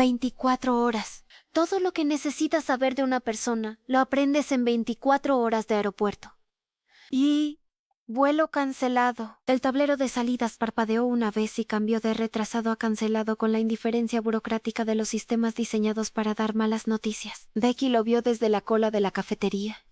24 horas. Todo lo que necesitas saber de una persona lo aprendes en 24 horas de aeropuerto. Y... vuelo cancelado. El tablero de salidas parpadeó una vez y cambió de retrasado a cancelado con la indiferencia burocrática de los sistemas diseñados para dar malas noticias. Becky lo vio desde la cola de la cafetería.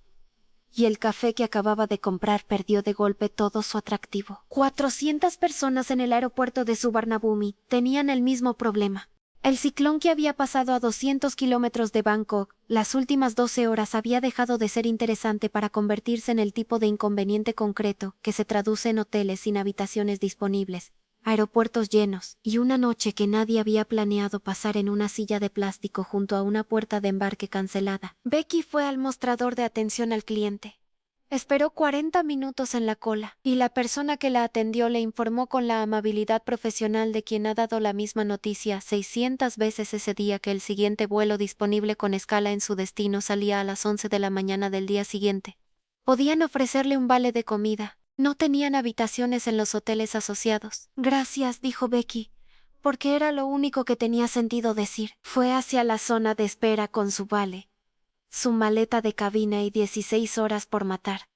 Y el café que acababa de comprar perdió de golpe todo su atractivo. 400 personas en el aeropuerto de Suvarnabhumi tenían el mismo problema. El ciclón que había pasado a 200 kilómetros de Bangkok, las últimas 12 horas había dejado de ser interesante para convertirse en el tipo de inconveniente concreto que se traduce en hoteles sin habitaciones disponibles, aeropuertos llenos, y una noche que nadie había planeado pasar en una silla de plástico junto a una puerta de embarque cancelada. Becky fue al mostrador de atención al cliente. Esperó 40 minutos en la cola, y la persona que la atendió le informó con la amabilidad profesional de quien ha dado la misma noticia 600 veces ese día que el siguiente vuelo disponible con escala en su destino salía a las 11 de la mañana del día siguiente. Podían ofrecerle un vale de comida. No tenían habitaciones en los hoteles asociados. Gracias, dijo Becky, porque era lo único que tenía sentido decir. Fue hacia la zona de espera con su vale, su maleta de cabina y 16 horas por matar.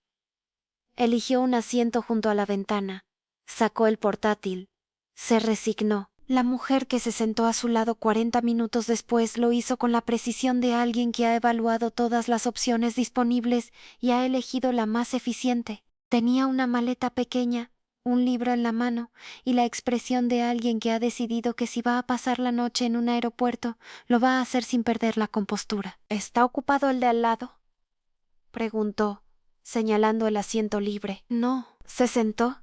Eligió un asiento junto a la ventana, sacó el portátil, se resignó. La mujer que se sentó a su lado 40 minutos después lo hizo con la precisión de alguien que ha evaluado todas las opciones disponibles y ha elegido la más eficiente. Tenía una maleta pequeña, un libro en la mano, y la expresión de alguien que ha decidido que si va a pasar la noche en un aeropuerto, lo va a hacer sin perder la compostura. ¿Está ocupado el de al lado?, preguntó, señalando el asiento libre. No. Se sentó.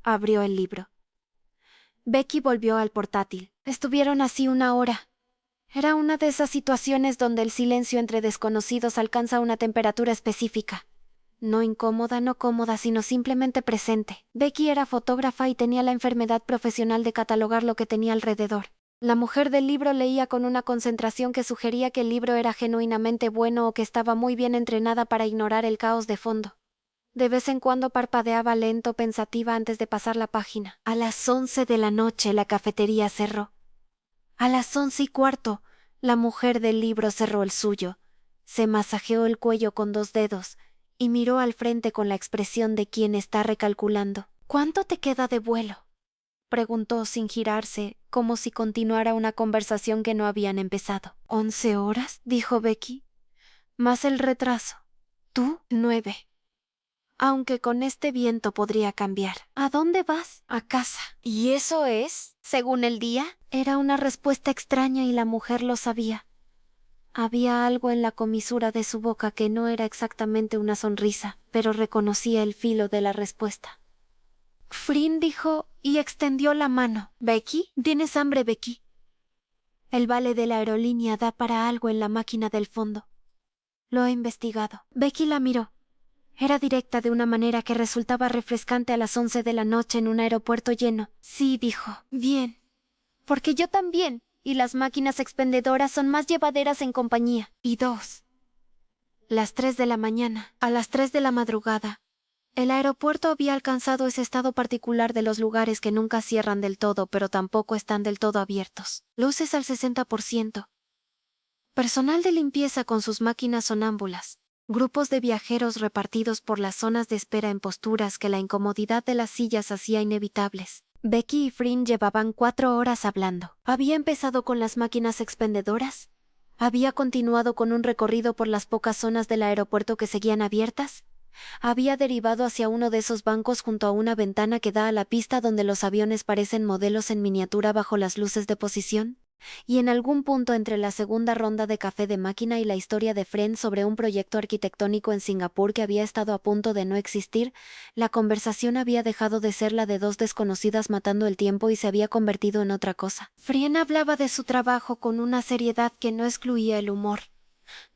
Abrió el libro. Becky volvió al portátil. Estuvieron así una hora. Era una de esas situaciones donde el silencio entre desconocidos alcanza una temperatura específica. No incómoda, no cómoda, sino simplemente presente. Becky era fotógrafa y tenía la enfermedad profesional de catalogar lo que tenía alrededor. La mujer del libro leía con una concentración que sugería que el libro era genuinamente bueno o que estaba muy bien entrenada para ignorar el caos de fondo. De vez en cuando parpadeaba lento, pensativa antes de pasar la página. A las 11 de la noche la cafetería cerró. A las 11:15, la mujer del libro cerró el suyo, se masajeó el cuello con 2 dedos y miró al frente con la expresión de quien está recalculando. ¿Cuánto te queda de vuelo?, preguntó sin girarse, como si continuara una conversación que no habían empezado. 11 horas, dijo Becky. Más el retraso. ¿Tú? 9. Aunque con este viento podría cambiar. ¿A dónde vas? A casa. ¿Y eso es, según el día? Era una respuesta extraña y la mujer lo sabía. Había algo en la comisura de su boca que no era exactamente una sonrisa, pero reconocía el filo de la respuesta. Frin dijo y extendió la mano. ¿Becky? ¿Tienes hambre, Becky? El vale de la aerolínea da para algo en la máquina del fondo. Lo he investigado. Becky la miró. Era directa de una manera que resultaba refrescante a las 11 de la noche en un aeropuerto lleno. Sí, dijo. Bien. Porque yo también. Y las máquinas expendedoras son más llevaderas en compañía. Y 2. Las 3 de la mañana. A las 3 de la madrugada. El aeropuerto había alcanzado ese estado particular de los lugares que nunca cierran del todo, pero tampoco están del todo abiertos. Luces al 60%. Personal de limpieza con sus máquinas sonámbulas. Grupos de viajeros repartidos por las zonas de espera en posturas que la incomodidad de las sillas hacía inevitables. Becky y Frin llevaban 4 horas hablando. ¿Había empezado con las máquinas expendedoras? ¿Había continuado con un recorrido por las pocas zonas del aeropuerto que seguían abiertas? ¿Había derivado hacia uno de esos bancos junto a una ventana que da a la pista donde los aviones parecen modelos en miniatura bajo las luces de posición? Y en algún punto entre la segunda ronda de café de máquina y la historia de Fren sobre un proyecto arquitectónico en Singapur que había estado a punto de no existir, la conversación había dejado de ser la de 2 desconocidas matando el tiempo y se había convertido en otra cosa. Fren hablaba de su trabajo con una seriedad que no excluía el humor.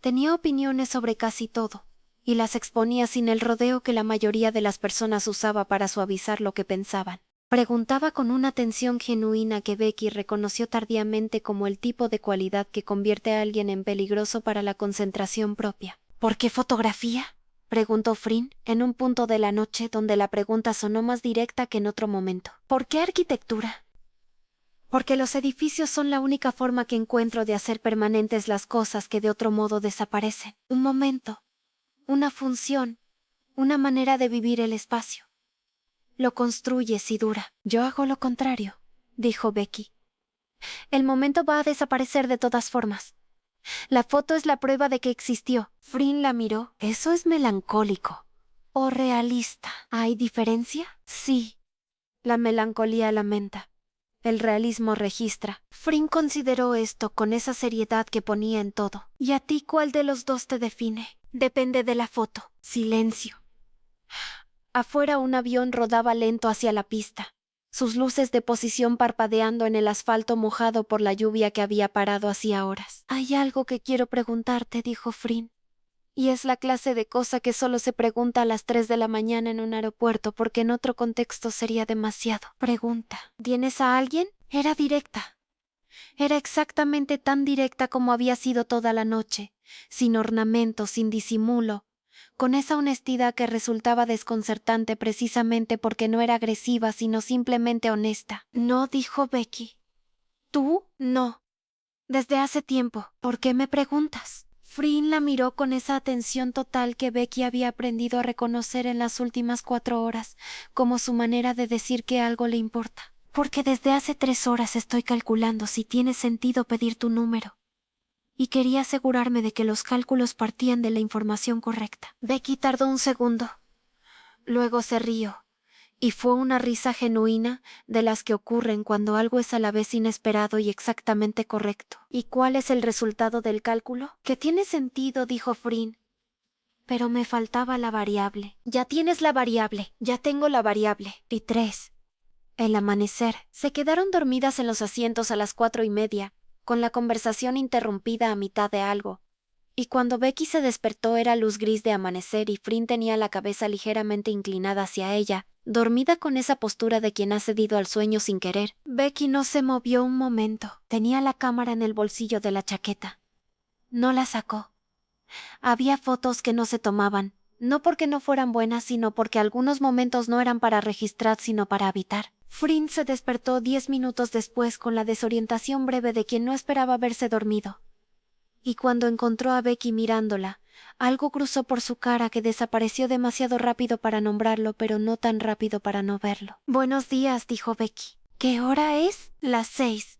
Tenía opiniones sobre casi todo, y las exponía sin el rodeo que la mayoría de las personas usaba para suavizar lo que pensaban. Preguntaba con una atención genuina que Becky reconoció tardíamente como el tipo de cualidad que convierte a alguien en peligroso para la concentración propia. ¿Por qué fotografía?, preguntó Frin, en un punto de la noche donde la pregunta sonó más directa que en otro momento. ¿Por qué arquitectura? Porque los edificios son la única forma que encuentro de hacer permanentes las cosas que de otro modo desaparecen. Un momento, una función, una manera de vivir el espacio. Lo construyes y dura. Yo hago lo contrario, dijo Becky. El momento va a desaparecer de todas formas. La foto es la prueba de que existió. Frin la miró. Eso es melancólico. ¿O realista? ¿Hay diferencia? Sí. La melancolía lamenta. El realismo registra. Frin consideró esto con esa seriedad que ponía en todo. ¿Y a ti cuál de los dos te define? Depende de la foto. Silencio. Afuera un avión rodaba lento hacia la pista, sus luces de posición parpadeando en el asfalto mojado por la lluvia que había parado hacía horas. Hay algo que quiero preguntarte, dijo Frin. Y es la clase de cosa que solo se pregunta a las 3 de la mañana en un aeropuerto porque en otro contexto sería demasiado. Pregunta. ¿Tienes a alguien? Era directa. Era exactamente tan directa como había sido toda la noche, sin ornamento, sin disimulo, con esa honestidad que resultaba desconcertante precisamente porque no era agresiva, sino simplemente honesta. No, dijo Becky. ¿Tú? No. Desde hace tiempo. ¿Por qué me preguntas? Frin la miró con esa atención total que Becky había aprendido a reconocer en las últimas 4 horas, como su manera de decir que algo le importa. Porque desde hace 3 horas estoy calculando si tiene sentido pedir tu número. Y quería asegurarme de que los cálculos partían de la información correcta. Becky tardó un segundo. Luego se rió. Y fue una risa genuina, de las que ocurren cuando algo es a la vez inesperado y exactamente correcto. ¿Y cuál es el resultado del cálculo? Que tiene sentido, dijo Frin. Pero me faltaba la variable. Ya tienes la variable. Ya tengo la variable. Y 3. El amanecer. Se quedaron dormidas en los asientos a las 4:30, con la conversación interrumpida a mitad de algo. Y cuando Becky se despertó era luz gris de amanecer y Frin tenía la cabeza ligeramente inclinada hacia ella, dormida con esa postura de quien ha cedido al sueño sin querer. Becky no se movió un momento. Tenía la cámara en el bolsillo de la chaqueta. No la sacó. Había fotos que no se tomaban, no porque no fueran buenas, sino porque algunos momentos no eran para registrar, sino para habitar. Frin se despertó 10 minutos después con la desorientación breve de quien no esperaba verse dormido. Y cuando encontró a Becky mirándola, algo cruzó por su cara que desapareció demasiado rápido para nombrarlo, pero no tan rápido para no verlo. Buenos días, dijo Becky. ¿Qué hora es? Las 6.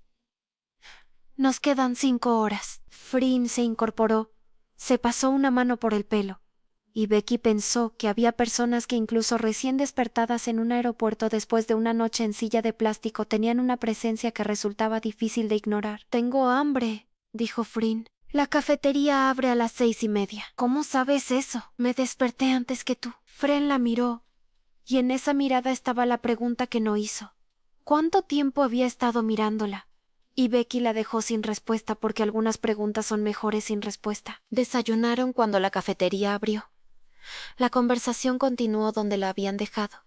Nos quedan 5 horas. Frin se incorporó, se pasó una mano por el pelo. Y Becky pensó que había personas que incluso recién despertadas en un aeropuerto después de una noche en silla de plástico tenían una presencia que resultaba difícil de ignorar. Tengo hambre, dijo Frin. La cafetería abre a las 6:30. ¿Cómo sabes eso? Me desperté antes que tú. Frin la miró, y en esa mirada estaba la pregunta que no hizo. ¿Cuánto tiempo había estado mirándola? Y Becky la dejó sin respuesta porque algunas preguntas son mejores sin respuesta. Desayunaron cuando la cafetería abrió. La conversación continuó donde la habían dejado,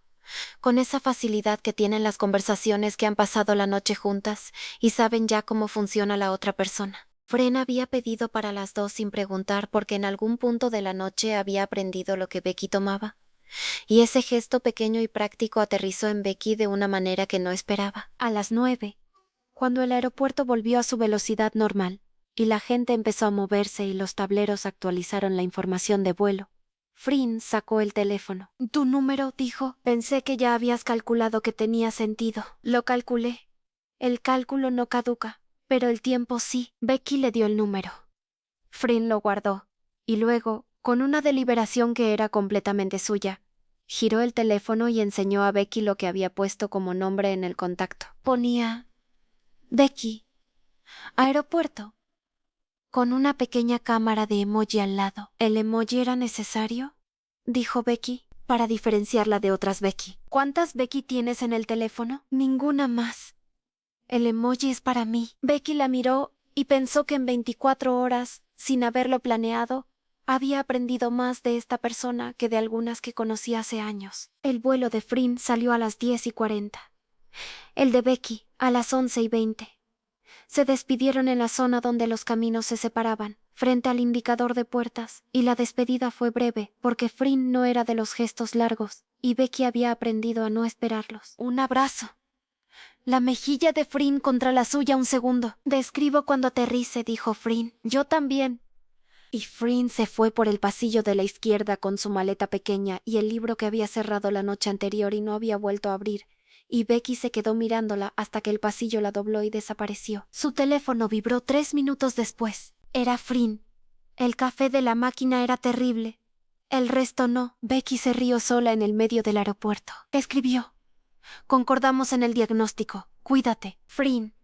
con esa facilidad que tienen las conversaciones que han pasado la noche juntas y saben ya cómo funciona la otra persona. Frin había pedido para las 2 sin preguntar porque en algún punto de la noche había aprendido lo que Becky tomaba. Y ese gesto pequeño y práctico aterrizó en Becky de una manera que no esperaba. A las 9, cuando el aeropuerto volvió a su velocidad normal, y la gente empezó a moverse y los tableros actualizaron la información de vuelo, Frin sacó el teléfono. «¿Tu número?» dijo. «Pensé que ya habías calculado que tenía sentido». «Lo calculé. El cálculo no caduca, pero el tiempo sí». Becky le dio el número. Frin lo guardó, y luego, con una deliberación que era completamente suya, giró el teléfono y enseñó a Becky lo que había puesto como nombre en el contacto. Ponía Becky, aeropuerto, con una pequeña cámara de emoji al lado. ¿El emoji era necesario?, dijo Becky, para diferenciarla de otras Becky. ¿Cuántas Becky tienes en el teléfono? Ninguna más. El emoji es para mí. Becky la miró y pensó que en 24 horas, sin haberlo planeado, había aprendido más de esta persona que de algunas que conocía hace años. El vuelo de Frin salió a las 10:40. El de Becky a las 11:20. Se despidieron en la zona donde los caminos se separaban, frente al indicador de puertas, y la despedida fue breve, porque Frin no era de los gestos largos, y Becky había aprendido a no esperarlos. Un abrazo. La mejilla de Flynn contra la suya un segundo. Describo cuando aterrice, dijo Flynn. Yo también. Y Flynn se fue por el pasillo de la izquierda con su maleta pequeña y el libro que había cerrado la noche anterior y no había vuelto a abrir. Y Becky se quedó mirándola hasta que el pasillo la dobló y desapareció. Su teléfono vibró 3 minutos después. Era Flynn. El café de la máquina era terrible. El resto no. Becky se rió sola en el medio del aeropuerto. Escribió. Concordamos en el diagnóstico. Cuídate. Flynn.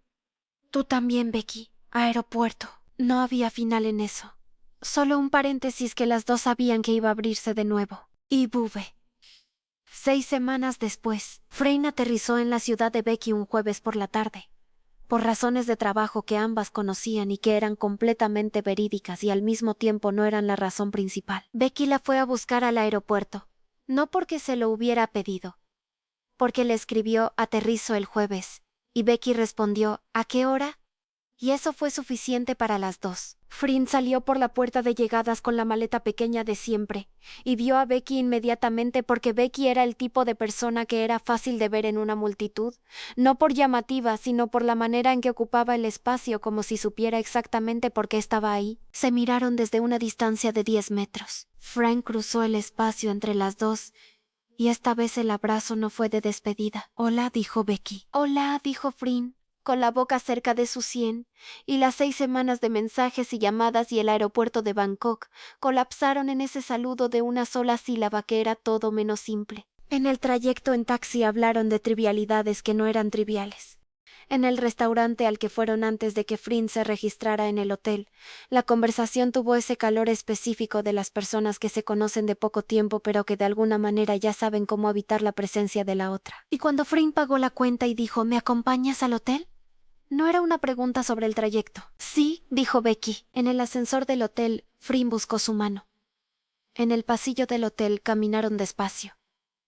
Tú también, Becky. Aeropuerto. No había final en eso. Solo un paréntesis que las dos sabían que iba a abrirse de nuevo. Y Bube. 6 semanas después, Flynn aterrizó en la ciudad de Becky un jueves por la tarde. Por razones de trabajo que ambas conocían y que eran completamente verídicas y al mismo tiempo no eran la razón principal. Becky la fue a buscar al aeropuerto. No porque se lo hubiera pedido. Porque le escribió aterrizo el jueves. Y Becky respondió, ¿a qué hora? Y eso fue suficiente para las dos. Flynn salió por la puerta de llegadas con la maleta pequeña de siempre, y vio a Becky inmediatamente porque Becky era el tipo de persona que era fácil de ver en una multitud, no por llamativa, sino por la manera en que ocupaba el espacio como si supiera exactamente por qué estaba ahí. Se miraron desde una distancia de 10 metros. Frank cruzó el espacio entre las dos, y esta vez el abrazo no fue de despedida. Hola, dijo Becky. Hola, dijo Flynn, con la boca cerca de su sien, y las 6 semanas de mensajes y llamadas y el aeropuerto de Bangkok colapsaron en ese saludo de una sola sílaba que era todo menos simple. En el trayecto en taxi hablaron de trivialidades que no eran triviales. En el restaurante al que fueron antes de que Flynn se registrara en el hotel, la conversación tuvo ese calor específico de las personas que se conocen de poco tiempo pero que de alguna manera ya saben cómo evitar la presencia de la otra. Y cuando Flynn pagó la cuenta y dijo, ¿me acompañas al hotel? No era una pregunta sobre el trayecto. Sí, dijo Becky. En el ascensor del hotel, Flynn buscó su mano. En el pasillo del hotel caminaron despacio.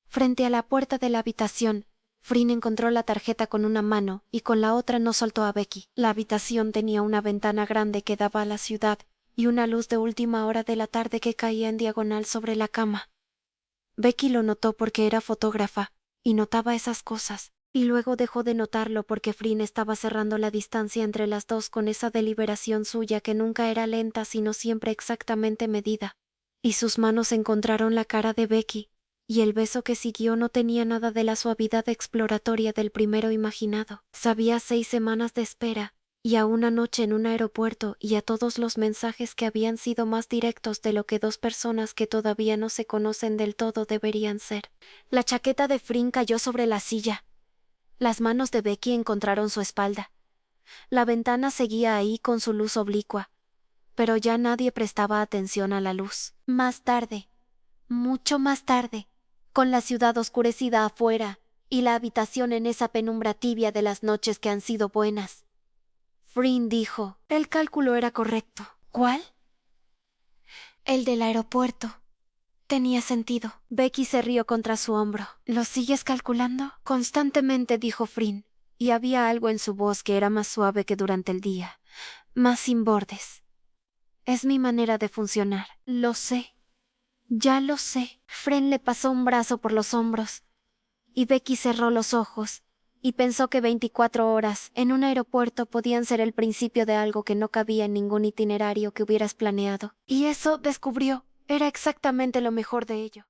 Frente a la puerta de la habitación, Flynn encontró la tarjeta con una mano y con la otra no soltó a Becky. La habitación tenía una ventana grande que daba a la ciudad y una luz de última hora de la tarde que caía en diagonal sobre la cama. Becky lo notó porque era fotógrafa y notaba esas cosas. Y luego dejó de notarlo porque Flynn estaba cerrando la distancia entre las dos con esa deliberación suya que nunca era lenta sino siempre exactamente medida. Y sus manos encontraron la cara de Becky, y el beso que siguió no tenía nada de la suavidad exploratoria del primero imaginado. Sabía 6 semanas de espera, y a una noche en un aeropuerto y a todos los mensajes que habían sido más directos de lo que dos personas que todavía no se conocen del todo deberían ser. La chaqueta de Flynn cayó sobre la silla. Las manos de Becky encontraron su espalda. La ventana seguía ahí con su luz oblicua, pero ya nadie prestaba atención a la luz. Más tarde, mucho más tarde, con la ciudad oscurecida afuera y la habitación en esa penumbra tibia de las noches que han sido buenas, Flynn dijo, el cálculo era correcto. ¿Cuál? El del aeropuerto. Tenía sentido. Becky se rió contra su hombro. ¿Lo sigues calculando? Constantemente, dijo Flynn, y había algo en su voz que era más suave que durante el día, más sin bordes. Es mi manera de funcionar. Lo sé. Ya lo sé. Flynn le pasó un brazo por los hombros, y Becky cerró los ojos, y pensó que 24 horas en un aeropuerto podían ser el principio de algo que no cabía en ningún itinerario que hubieras planeado. Y eso, descubrió, era exactamente lo mejor de ello.